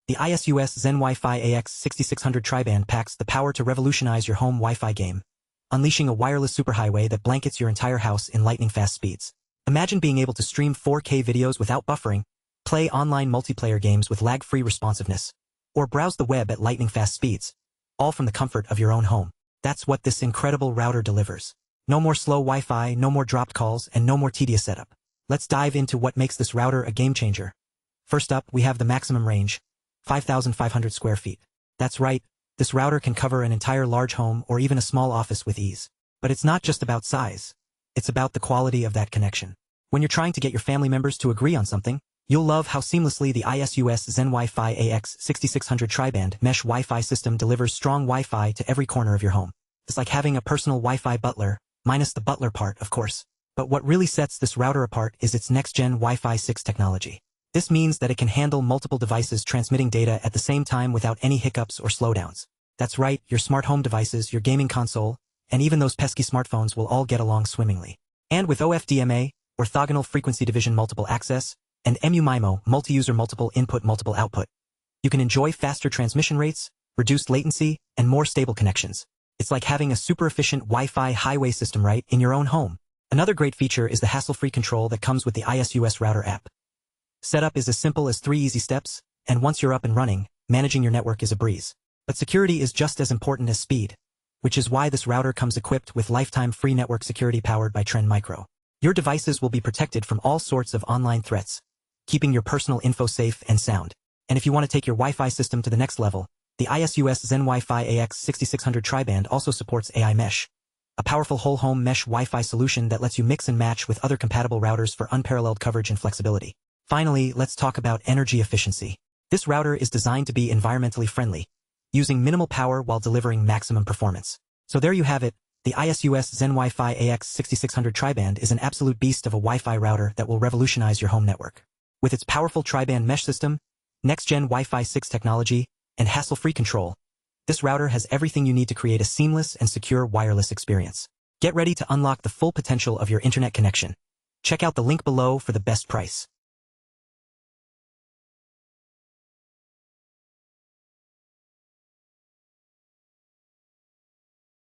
The ASUS ZenWiFi AX6600 tri-band packs the power to revolutionize your home Wi-Fi game, unleashing a wireless superhighway that blankets your entire house in lightning-fast speeds. Imagine being able to stream 4K videos without buffering, play online multiplayer games with lag-free responsiveness, or browse the web at lightning-fast speeds, all from the comfort of your own home. That's what this incredible router delivers. No more slow Wi-Fi, no more dropped calls, and no more tedious setup. Let's dive into what makes this router a game-changer. First up, we have the maximum range, 5,500 square feet. That's right, this router can cover an entire large home or even a small office with ease. But it's not just about size. It's about the quality of that connection. When you're trying to get your family members to agree on something, you'll love how seamlessly the ASUS ZenWiFi AX6600 tri-band mesh Wi-Fi system delivers strong Wi-Fi to every corner of your home. It's like having a personal Wi-Fi butler, minus the butler part, of course. But what really sets this router apart is its next-gen Wi-Fi 6 technology. This means that it can handle multiple devices transmitting data at the same time without any hiccups or slowdowns. That's right, your smart home devices, your gaming console, and even those pesky smartphones will all get along swimmingly. And with OFDMA, orthogonal frequency division multiple access, and MU-MIMO, multi-user multiple input multiple output, you can enjoy faster transmission rates, reduced latency, and more stable connections. It's like having a super efficient Wi-Fi highway system right in your own home. Another great feature is the hassle-free control that comes with the ASUS router app. Setup is as simple as 3 easy steps, and once you're up and running, managing your network is a breeze. But security is just as important as speed, which is why this router comes equipped with lifetime free network security powered by Trend Micro. Your devices will be protected from all sorts of online threats, keeping your personal info safe and sound. And if you want to take your Wi-Fi system to the next level, the ASUS ZenWiFi AX6600 tri-band also supports AiMesh, a powerful whole-home mesh Wi-Fi solution that lets you mix and match with other compatible routers for unparalleled coverage and flexibility. Finally, let's talk about energy efficiency. This router is designed to be environmentally friendly, using minimal power while delivering maximum performance. So there you have it, the ASUS ZenWiFi AX6600 tri-band is an absolute beast of a Wi-Fi router that will revolutionize your home network. With its powerful tri-band mesh system, next-gen Wi-Fi 6 technology, and hassle-free control, this router has everything you need to create a seamless and secure wireless experience. Get ready to unlock the full potential of your internet connection. Check out the link below for the best price.